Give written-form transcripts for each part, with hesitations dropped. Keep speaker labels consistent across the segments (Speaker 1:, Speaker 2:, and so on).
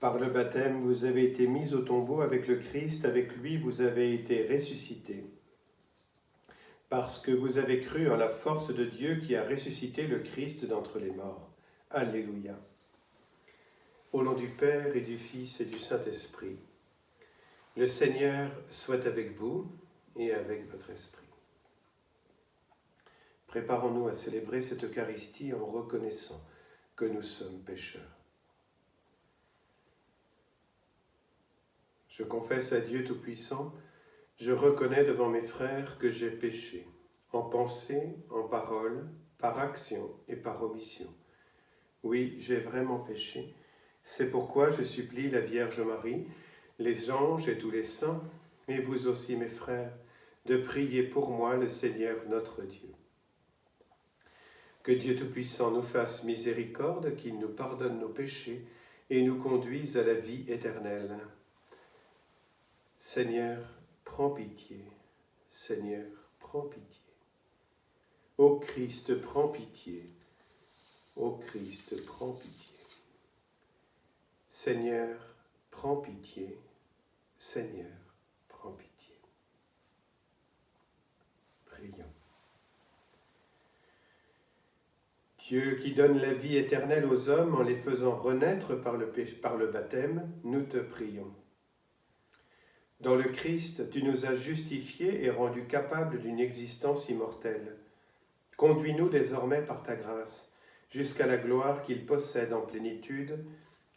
Speaker 1: Par le baptême, vous avez été mis au tombeau avec le Christ, avec lui vous avez été ressuscités. Parce que vous avez cru en la force de Dieu qui a ressuscité le Christ d'entre les morts. Alléluia. Au nom du Père et du Fils et du Saint-Esprit, le Seigneur soit avec vous et avec votre esprit. Préparons-nous à célébrer cette Eucharistie en reconnaissant que nous sommes pécheurs. Je confesse à Dieu Tout-Puissant, je reconnais devant mes frères que j'ai péché, en pensée, en parole, par action et par omission. Oui, j'ai vraiment péché. C'est pourquoi je supplie la Vierge Marie, les anges et tous les saints, et vous aussi mes frères, de prier pour moi le Seigneur notre Dieu. Que Dieu Tout-Puissant nous fasse miséricorde, qu'il nous pardonne nos péchés et nous conduise à la vie éternelle. Seigneur, prends pitié. Seigneur, prends pitié. Ô Christ, prends pitié. Ô Christ, prends pitié. Seigneur, prends pitié. Seigneur, prends pitié. Prions. Dieu qui donne la vie éternelle aux hommes en les faisant renaître par le baptême, nous te prions. Dans le Christ, tu nous as justifiés et rendus capables d'une existence immortelle. Conduis-nous désormais par ta grâce, jusqu'à la gloire qu'il possède en plénitude,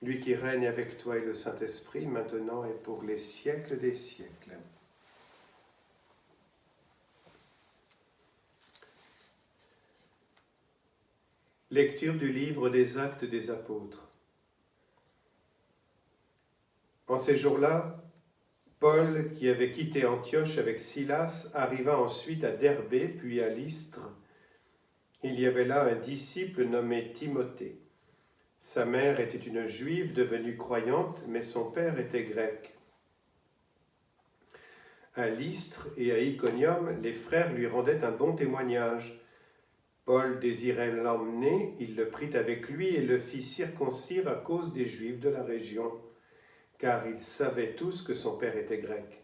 Speaker 1: lui qui règne avec toi et le Saint-Esprit, maintenant et pour les siècles des siècles. Lecture du livre des Actes des Apôtres. En ces jours-là, Paul, qui avait quitté Antioche avec Silas, arriva ensuite à Derbé, puis à Lystre. Il y avait là un disciple nommé Timothée. Sa mère était une juive devenue croyante, mais son père était grec. À Lystre et à Iconium, les frères lui rendaient un bon témoignage. Paul désirait l'emmener, il le prit avec lui et le fit circoncire à cause des Juifs de la région, car ils savaient tous que son père était grec.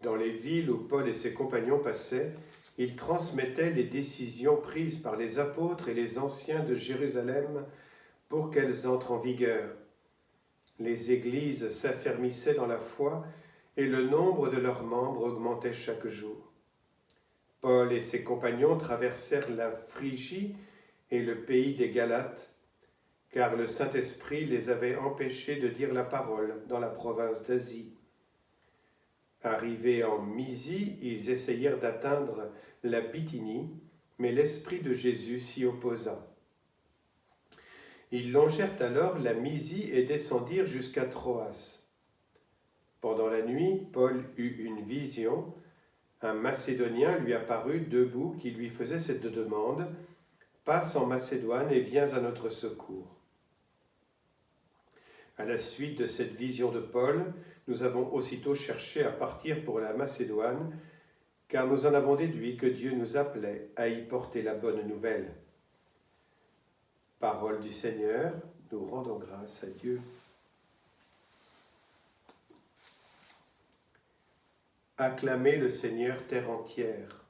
Speaker 1: Dans les villes où Paul et ses compagnons passaient, il transmettait les décisions prises par les apôtres et les anciens de Jérusalem pour qu'elles entrent en vigueur. Les églises s'affermissaient dans la foi et le nombre de leurs membres augmentait chaque jour. Paul et ses compagnons traversèrent la Phrygie et le pays des Galates, car le Saint-Esprit les avait empêchés de dire la parole dans la province d'Asie. Arrivés en Mysie, ils essayèrent d'atteindre la Bithynie, mais l'Esprit de Jésus s'y opposa. Ils longèrent alors la Mysie et descendirent jusqu'à Troas. Pendant la nuit, Paul eut une vision. Un Macédonien lui apparut debout qui lui faisait cette demande : « Passe en Macédoine et viens à notre secours. » À la suite de cette vision de Paul, nous avons aussitôt cherché à partir pour la Macédoine, car nous en avons déduit que Dieu nous appelait à y porter la bonne nouvelle. Parole du Seigneur, nous rendons grâce à Dieu. Acclamez le Seigneur terre entière.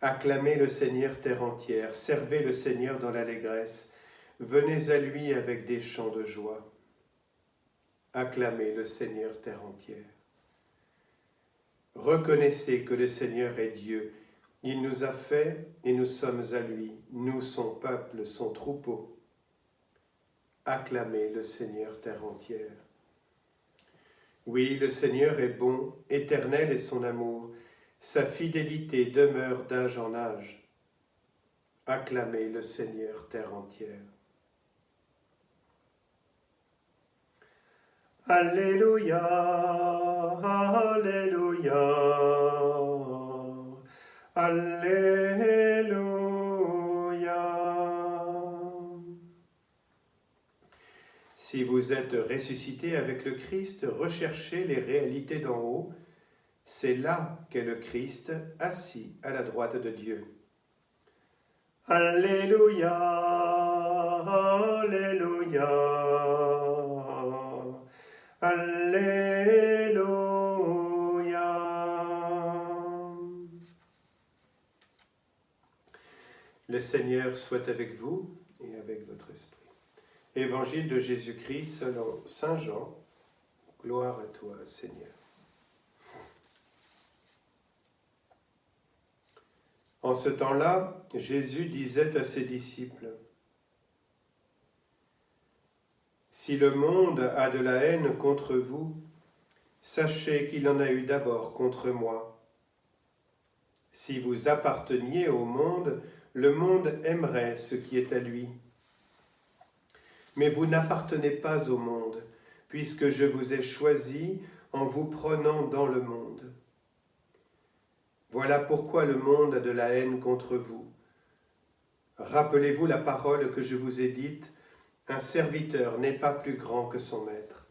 Speaker 1: Acclamez le Seigneur terre entière, servez le Seigneur dans l'allégresse, venez à lui avec des chants de joie. Acclamez le Seigneur terre entière. Reconnaissez que le Seigneur est Dieu. Il nous a fait et nous sommes à lui, nous son peuple, son troupeau. Acclamez le Seigneur terre entière. Oui, le Seigneur est bon, éternel est son amour, sa fidélité demeure d'âge en âge. Acclamez le Seigneur terre entière. Alléluia, Alléluia, Alléluia. Si vous êtes ressuscité avec le Christ, recherchez les réalités d'en haut. C'est là qu'est le Christ, assis à la droite de Dieu. Alléluia, Alléluia. Alléluia. Le Seigneur soit avec vous et avec votre esprit. Évangile de Jésus-Christ selon saint Jean. Gloire à toi, Seigneur. En ce temps-là, Jésus disait à ses disciples, « Si le monde a de la haine contre vous, sachez qu'il en a eu d'abord contre moi. Si vous apparteniez au monde aimerait ce qui est à lui. Mais vous n'appartenez pas au monde, puisque je vous ai choisi en vous prenant dans le monde. Voilà pourquoi le monde a de la haine contre vous. Rappelez-vous la parole que je vous ai dite, un serviteur n'est pas plus grand que son maître.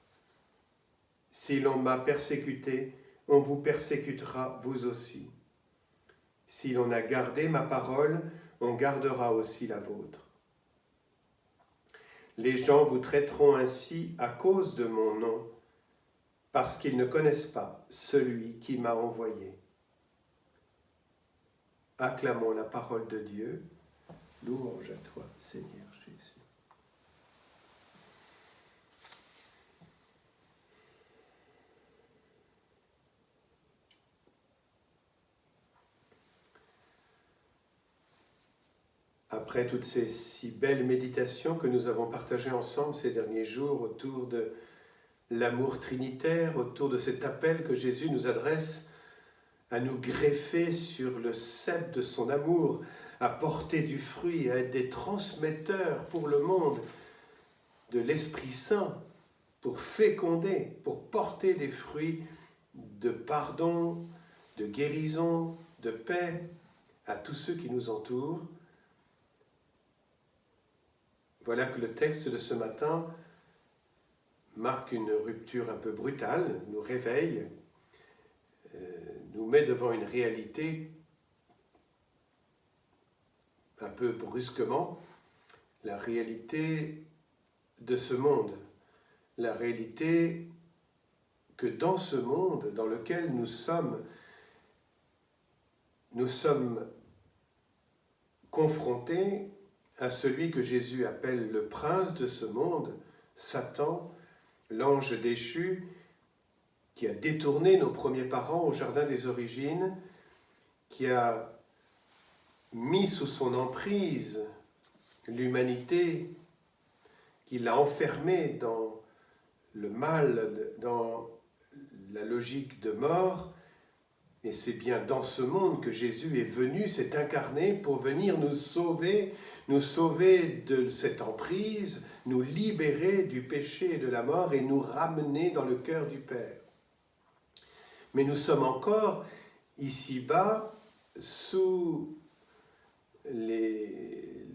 Speaker 1: Si l'on m'a persécuté, on vous persécutera vous aussi. Si l'on a gardé ma parole, on gardera aussi la vôtre. Les gens vous traiteront ainsi à cause de mon nom, parce qu'ils ne connaissent pas celui qui m'a envoyé. Acclamons la parole de Dieu. Louange à toi, Seigneur Jésus. Après toutes ces si belles méditations que nous avons partagées ensemble ces derniers jours autour de l'amour trinitaire, autour de cet appel que Jésus nous adresse à nous greffer sur le cep de son amour, à porter du fruit, à être des transmetteurs pour le monde de l'Esprit Saint, pour féconder, pour porter des fruits de pardon, de guérison, de paix à tous ceux qui nous entourent. Voilà que le texte de ce matin marque une rupture un peu brutale, nous réveille, nous met devant une réalité un peu brusquement, la réalité de ce monde, la réalité que dans ce monde dans lequel nous sommes confrontés à celui que Jésus appelle le prince de ce monde, Satan, l'ange déchu, qui a détourné nos premiers parents au jardin des origines, qui a mis sous son emprise l'humanité, qui l'a enfermée dans le mal, dans la logique de mort. Et c'est bien dans ce monde que Jésus est venu, s'est incarné pour venir nous sauver de cette emprise, nous libérer du péché et de la mort et nous ramener dans le cœur du Père. Mais nous sommes encore ici-bas sous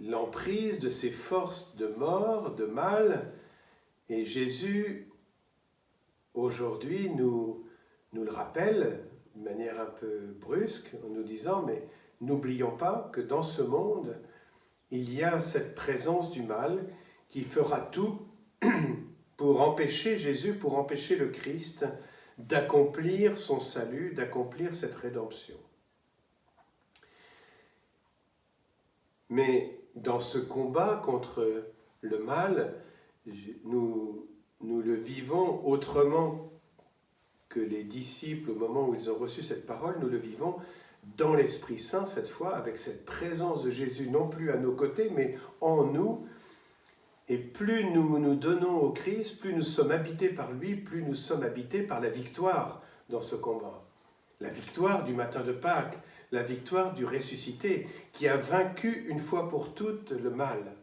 Speaker 1: l'emprise de ces forces de mort, de mal, et Jésus, aujourd'hui, nous le rappelle de manière un peu brusque, en nous disant, mais n'oublions pas que dans ce monde, il y a cette présence du mal qui fera tout pour empêcher Jésus, pour empêcher le Christ d'accomplir son salut, d'accomplir cette rédemption. Mais dans ce combat contre le mal, nous le vivons autrement que les disciples au moment où ils ont reçu cette parole, nous le vivons dans l'Esprit Saint cette fois, avec cette présence de Jésus, non plus à nos côtés, mais en nous. Et plus nous nous donnons au Christ, plus nous sommes habités par lui, plus nous sommes habités par la victoire dans ce combat. La victoire du matin de Pâques, la victoire du ressuscité, qui a vaincu une fois pour toutes le mal.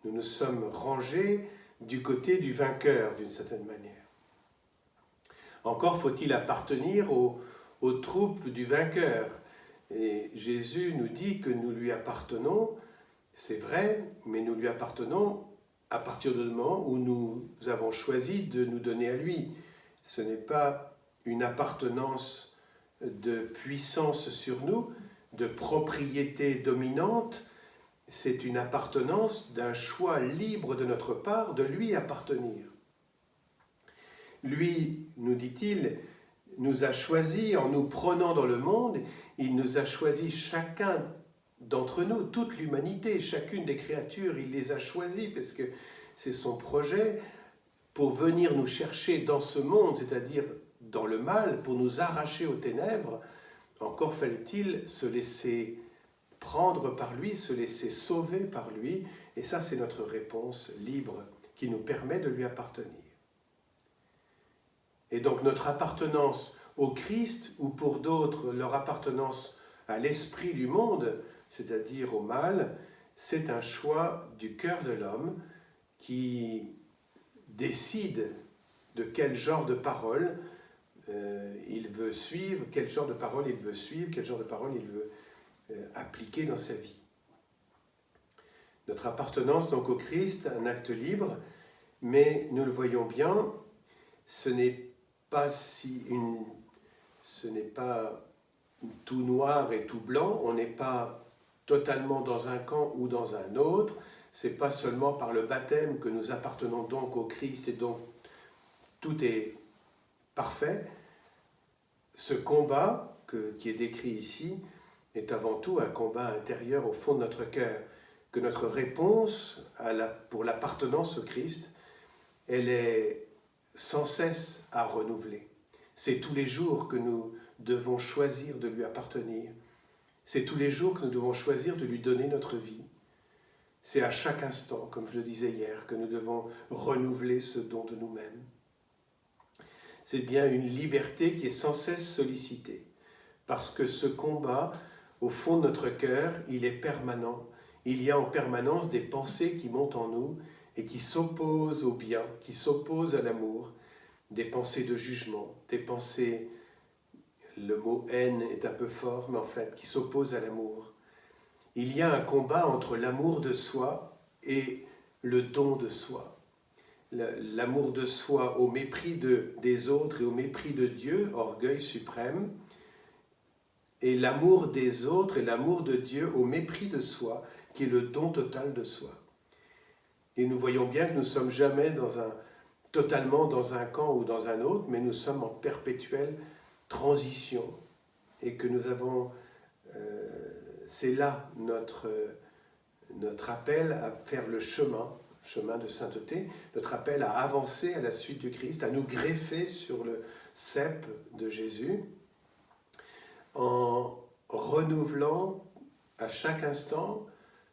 Speaker 1: Nous nous sommes rangés du côté du vainqueur, d'une certaine manière. Encore faut-il appartenir aux troupes du vainqueur. Et Jésus nous dit que nous lui appartenons, c'est vrai, mais nous lui appartenons à partir du moment où nous avons choisi de nous donner à lui. Ce n'est pas une appartenance de puissance sur nous, de propriété dominante, c'est une appartenance d'un choix libre de notre part de lui appartenir. Lui, nous dit-il, nous a choisis en nous prenant dans le monde, il nous a choisis chacun d'entre nous, toute l'humanité, chacune des créatures, il les a choisis parce que c'est son projet pour venir nous chercher dans ce monde, c'est-à-dire dans le mal, pour nous arracher aux ténèbres. Encore fallait-il se laisser prendre par lui, se laisser sauver par lui, et ça c'est notre réponse libre qui nous permet de lui appartenir. Et donc notre appartenance au Christ, ou pour d'autres leur appartenance à l'esprit du monde, c'est-à-dire au mal, c'est un choix du cœur de l'homme qui décide de quel genre de parole il veut suivre, quel genre de parole il veut suivre, quel genre de parole il veut appliquer dans sa vie. Notre appartenance donc au Christ, un acte libre, mais nous le voyons bien, ce n'est pas tout noir et tout blanc, on n'est pas totalement dans un camp ou dans un autre, c'est pas seulement par le baptême que nous appartenons donc au Christ et donc tout est parfait. Ce combat qui est décrit ici est avant tout un combat intérieur au fond de notre cœur, que notre réponse pour l'appartenance au Christ, elle est sans cesse à renouveler. C'est tous les jours que nous devons choisir de lui appartenir. C'est tous les jours que nous devons choisir de lui donner notre vie. C'est à chaque instant, comme je le disais hier, que nous devons renouveler ce don de nous-mêmes. C'est bien une liberté qui est sans cesse sollicitée, parce que ce combat, au fond de notre cœur, il est permanent. Il y a en permanence des pensées qui montent en nous et qui s'opposent au bien, qui s'opposent à l'amour, des pensées de jugement, des pensées, le mot haine est un peu fort, mais en fait, qui s'opposent à l'amour. Il y a un combat entre l'amour de soi et le don de soi. L'amour de soi au mépris des autres et au mépris de Dieu, orgueil suprême, et l'amour des autres et l'amour de Dieu au mépris de soi, qui est le don total de soi. Et nous voyons bien que nous ne sommes jamais totalement dans un camp ou dans un autre, mais nous sommes en perpétuelle transition et que nous avons, c'est là notre appel à faire le chemin de sainteté, notre appel à avancer à la suite du Christ, à nous greffer sur le cep de Jésus, en renouvelant à chaque instant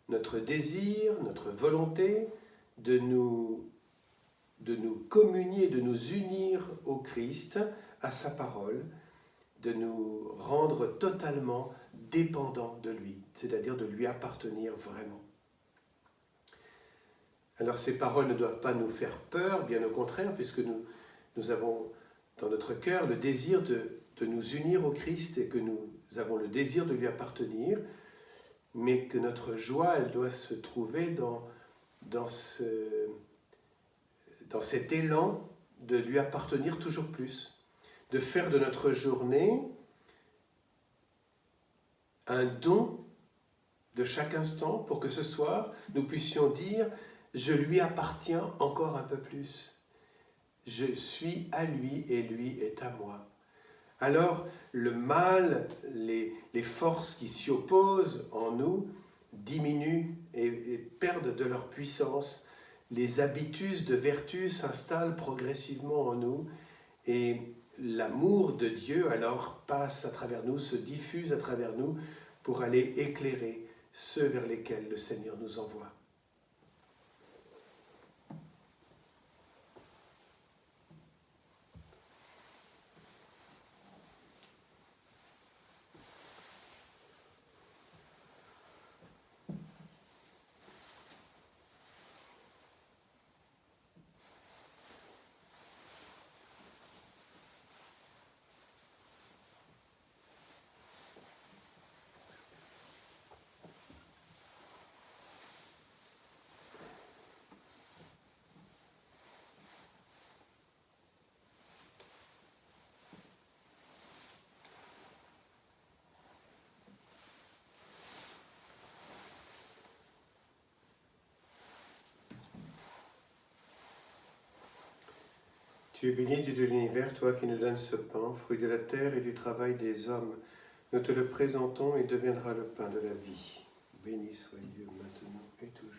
Speaker 1: notre désir, notre volonté de nous communier, de nous unir au Christ, à sa parole, de nous rendre totalement dépendants de lui, c'est-à-dire de lui appartenir vraiment. Alors ces paroles ne doivent pas nous faire peur, bien au contraire, puisque nous avons dans notre cœur le désir de nous unir au Christ et que nous avons le désir de lui appartenir, mais que notre joie, elle doit se trouver dans cet élan de lui appartenir toujours plus, de faire de notre journée un don de chaque instant pour que ce soir, nous puissions dire « Je lui appartiens encore un peu plus. Je suis à lui et lui est à moi. » Alors, le mal, les forces qui s'y opposent en nous diminuent et perdent de leur puissance. Les habitus de vertu s'installent progressivement en nous et l'amour de Dieu alors passe à travers nous, se diffuse à travers nous pour aller éclairer ceux vers lesquels le Seigneur nous envoie. Tu es béni, Dieu de l'univers, toi qui nous donnes ce pain, fruit de la terre et du travail des hommes. Nous te le présentons, il deviendra le pain de la vie. Béni soit Dieu maintenant et toujours.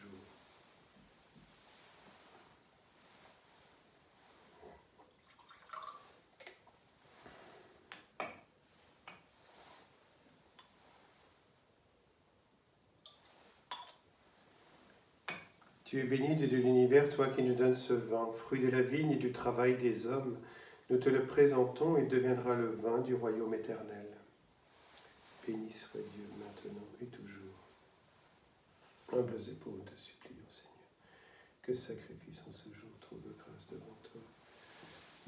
Speaker 1: Tu es béni, Dieu de l'univers, toi qui nous donnes ce vin, fruit de la vigne et du travail des hommes. Nous te le présentons, il deviendra le vin du royaume éternel. Béni soit Dieu maintenant et toujours. Humbles épaules te supplions, Seigneur, que ce sacrifice en ce jour trouve grâce devant toi.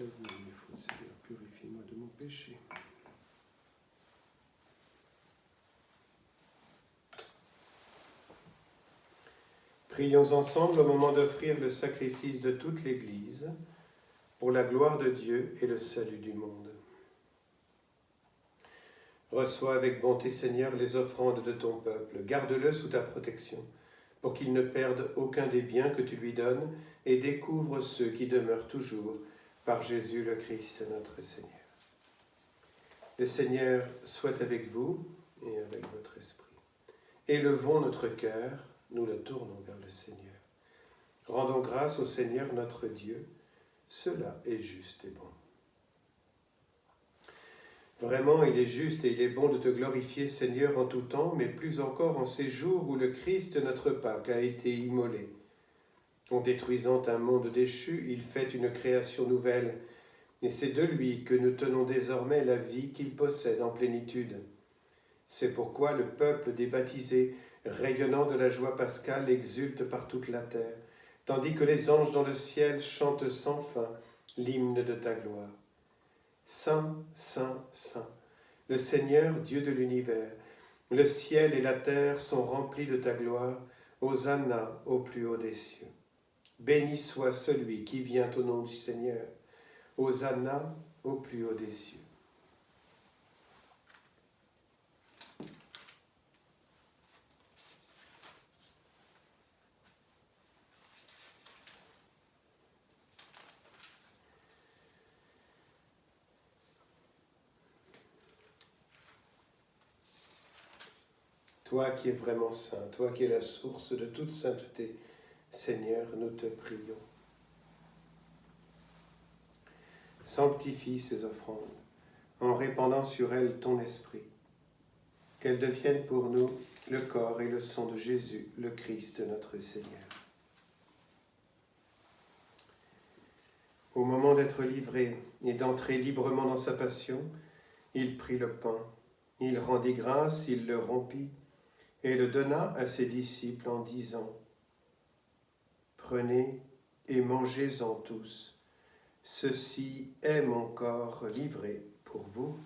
Speaker 1: Lave-moi mes fautes, Seigneur, purifie-moi de mon péché. Prions ensemble au moment d'offrir le sacrifice de toute l'Église pour la gloire de Dieu et le salut du monde. Reçois avec bonté, Seigneur, les offrandes de ton peuple. Garde-le sous ta protection, pour qu'il ne perde aucun des biens que tu lui donnes et découvre ceux qui demeurent toujours par Jésus le Christ, notre Seigneur. Le Seigneur soit avec vous et avec votre esprit. Élevons notre cœur, nous le tournons vers le Seigneur. Rendons grâce au Seigneur notre Dieu, cela est juste et bon. Vraiment, il est juste et il est bon de te glorifier, Seigneur, en tout temps, mais plus encore en ces jours où le Christ, notre Pâque, a été immolé. En détruisant un monde déchu, il fait une création nouvelle, et c'est de lui que nous tenons désormais la vie qu'il possède en plénitude. C'est pourquoi le peuple des baptisés, rayonnant de la joie pascale, exulte par toute la terre, tandis que les anges dans le ciel chantent sans fin l'hymne de ta gloire. Saint, Saint, Saint, le Seigneur, Dieu de l'univers, le ciel et la terre sont remplis de ta gloire. Hosanna au plus haut des cieux. Béni soit celui qui vient au nom du Seigneur. Hosanna au plus haut des cieux. Toi qui es vraiment saint, toi qui es la source de toute sainteté, Seigneur, nous te prions. Sanctifie ces offrandes en répandant sur elles ton esprit, qu'elles deviennent pour nous le corps et le sang de Jésus, le Christ notre Seigneur. Au moment d'être livré et d'entrer librement dans sa passion, il prit le pain, il rendit grâce, il le rompit, et le donna à ses disciples en disant : « Prenez et mangez-en tous, ceci est mon corps livré pour vous. »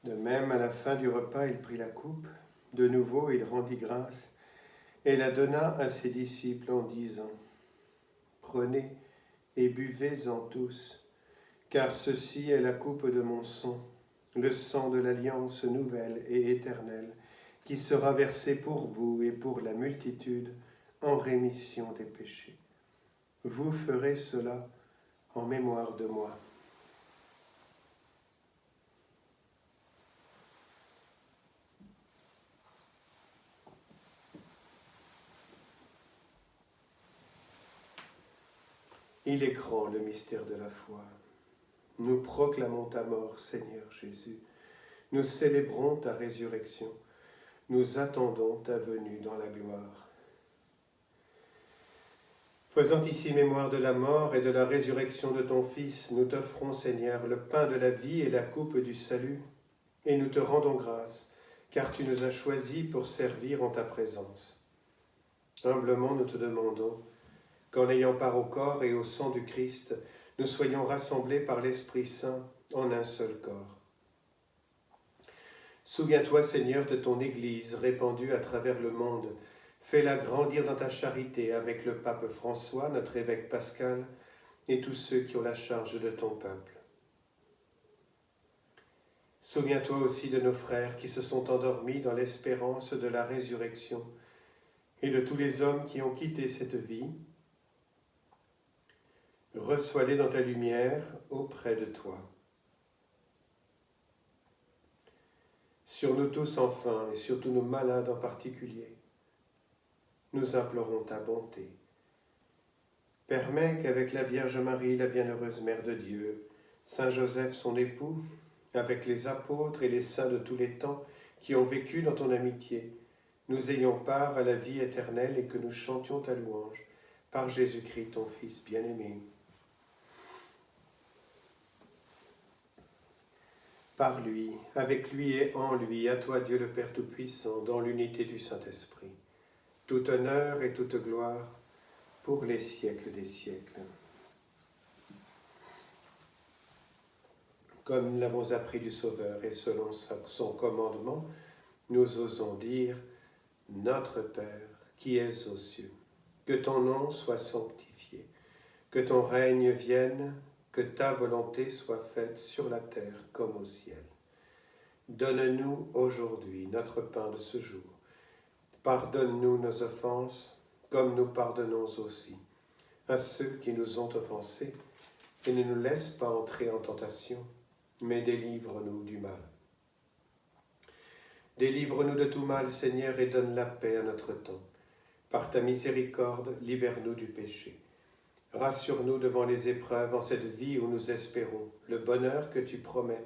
Speaker 1: De même, à la fin du repas, il prit la coupe. De nouveau, il rendit grâce et la donna à ses disciples en disant : « Prenez et buvez-en tous, car ceci est la coupe de mon sang, le sang de l'alliance nouvelle et éternelle, qui sera versé pour vous et pour la multitude en rémission des péchés. Vous ferez cela en mémoire de moi. » Il est grand le mystère de la foi. Nous proclamons ta mort, Seigneur Jésus. Nous célébrons ta résurrection. Nous attendons ta venue dans la gloire. Faisant ici mémoire de la mort et de la résurrection de ton Fils, nous t'offrons, Seigneur, le pain de la vie et la coupe du salut, et nous te rendons grâce, car tu nous as choisis pour servir en ta présence. Humblement, nous te demandons qu'en ayant part au corps et au sang du Christ, nous soyons rassemblés par l'Esprit Saint en un seul corps. Souviens-toi, Seigneur, de ton Église répandue à travers le monde. Fais-la grandir dans ta charité avec le pape François, notre évêque Pascal, et tous ceux qui ont la charge de ton peuple. Souviens-toi aussi de nos frères qui se sont endormis dans l'espérance de la résurrection et de tous les hommes qui ont quitté cette vie. Reçois-les dans ta lumière auprès de toi. Sur nous tous enfin, et sur tous nos malades en particulier, nous implorons ta bonté. Permets qu'avec la Vierge Marie, la bienheureuse Mère de Dieu, Saint Joseph son époux, avec les apôtres et les saints de tous les temps qui ont vécu dans ton amitié, nous ayons part à la vie éternelle et que nous chantions ta louange par Jésus-Christ, ton Fils bien-aimé. Par lui, avec lui et en lui, à toi Dieu le Père Tout-Puissant, dans l'unité du Saint-Esprit, tout honneur et toute gloire pour les siècles des siècles. Comme nous l'avons appris du Sauveur et selon son commandement, nous osons dire « Notre Père qui es aux cieux, que ton nom soit sanctifié, que ton règne vienne, que ta volonté soit faite sur la terre comme au ciel. Donne-nous aujourd'hui notre pain de ce jour. Pardonne-nous nos offenses, comme nous pardonnons aussi à ceux qui nous ont offensés, et ne nous laisse pas entrer en tentation, mais délivre-nous du mal. Délivre-nous de tout mal, Seigneur, et donne la paix à notre temps. Par ta miséricorde, libère-nous du péché. Rassure-nous devant les épreuves en cette vie où nous espérons le bonheur que tu promets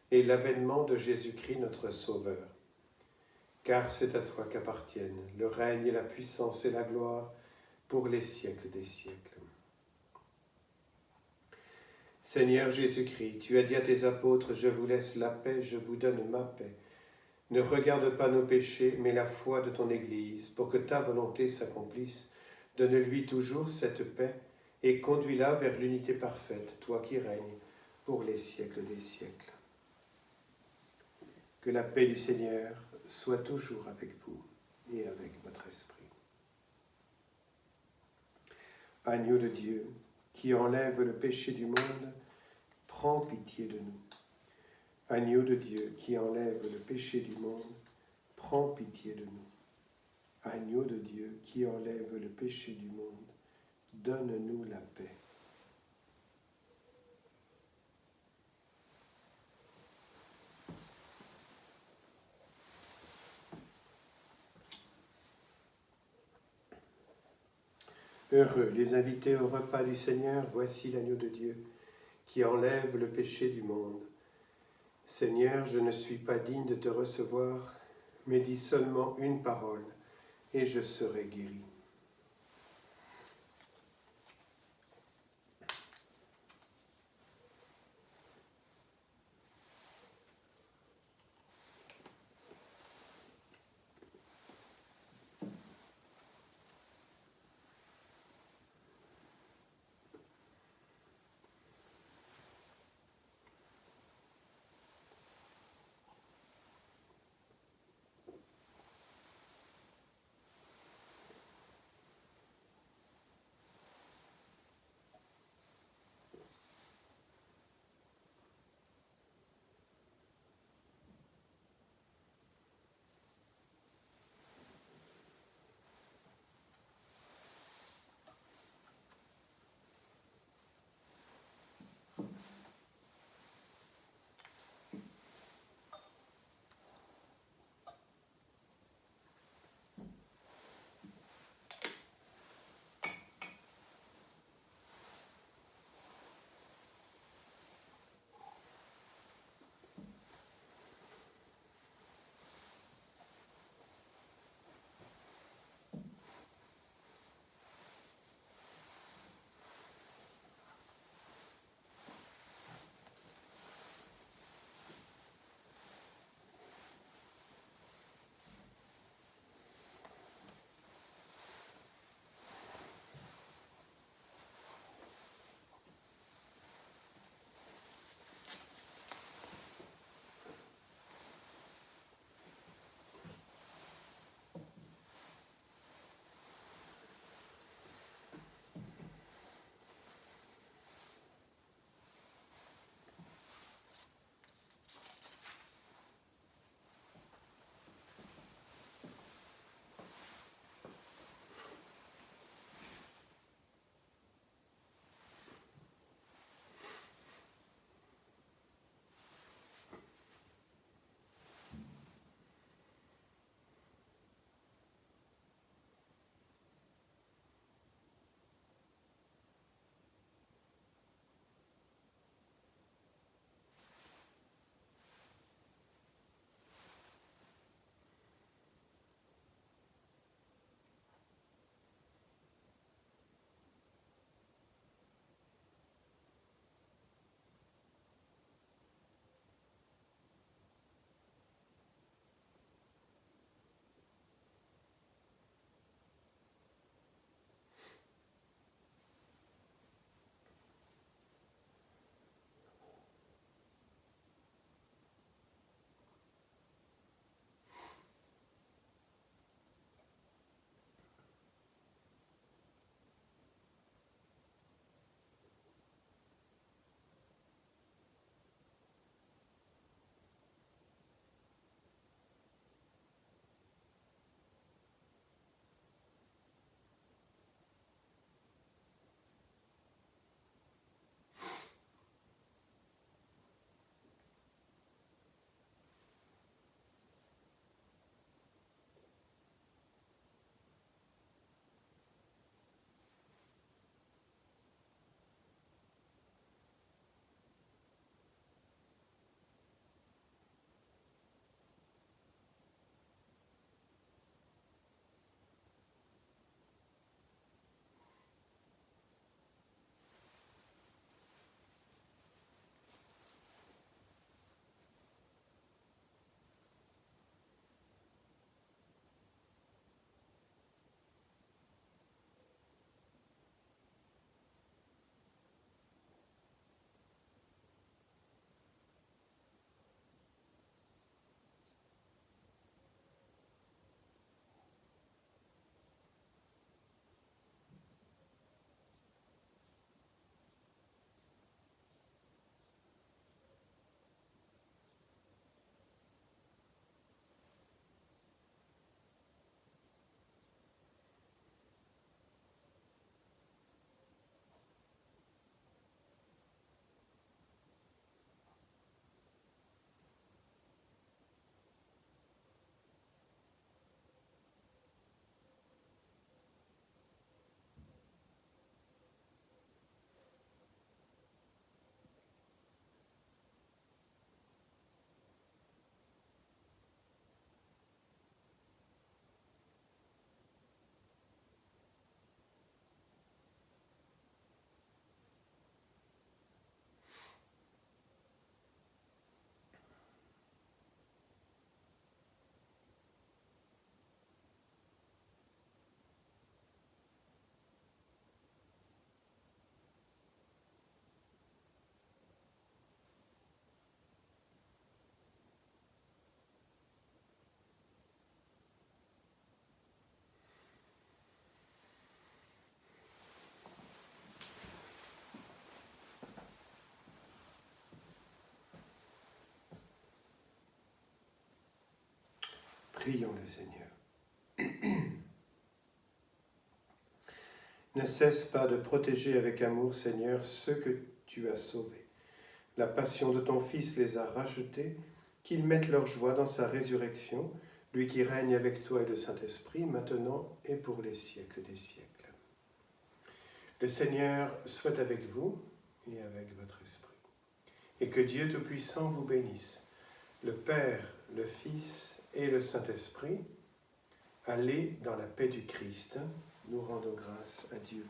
Speaker 1: et l'avènement de Jésus-Christ notre Sauveur. Car c'est à toi qu'appartiennent le règne et la puissance et la gloire pour les siècles des siècles. Seigneur Jésus-Christ, tu as dit à tes apôtres, « Je vous laisse la paix, je vous donne ma paix. Ne regarde pas nos péchés, mais la foi de ton Église, pour que ta volonté s'accomplisse. Donne-lui toujours cette paix et conduis-la vers l'unité parfaite, toi qui règnes pour les siècles des siècles. » Que la paix du Seigneur soit toujours avec vous et avec votre esprit. Agneau de Dieu, qui enlève le péché du monde, prends pitié de nous. Agneau de Dieu, qui enlève le péché du monde, prends pitié de nous. Agneau de Dieu, qui enlève le péché du monde, donne-nous la paix. Heureux les invités au repas du Seigneur, voici l'agneau de Dieu qui enlève le péché du monde. Seigneur, je ne suis pas digne de te recevoir, mais dis seulement une parole et je serai guéri. Prions le Seigneur. Ne cesse pas de protéger avec amour, Seigneur, ceux que tu as sauvés. La passion de ton Fils les a rachetés, qu'ils mettent leur joie dans sa résurrection, lui qui règne avec toi et le Saint-Esprit, maintenant et pour les siècles des siècles. Le Seigneur soit avec vous et avec votre esprit. Et que Dieu Tout-Puissant vous bénisse, le Père, le Fils et le Saint-Esprit. Allez dans la paix du Christ. Nous rendons grâce à Dieu.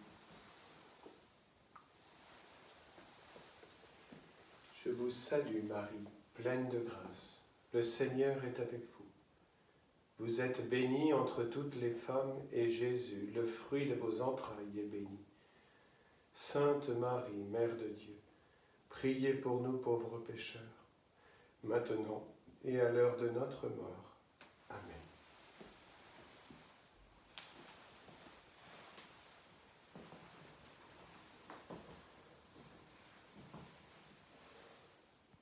Speaker 1: Je vous salue Marie, pleine de grâce. Le Seigneur est avec vous. Vous êtes bénie entre toutes les femmes et Jésus, le fruit de vos entrailles, est béni. Sainte Marie, Mère de Dieu, priez pour nous pauvres pécheurs, maintenant et à l'heure de notre mort. Amen.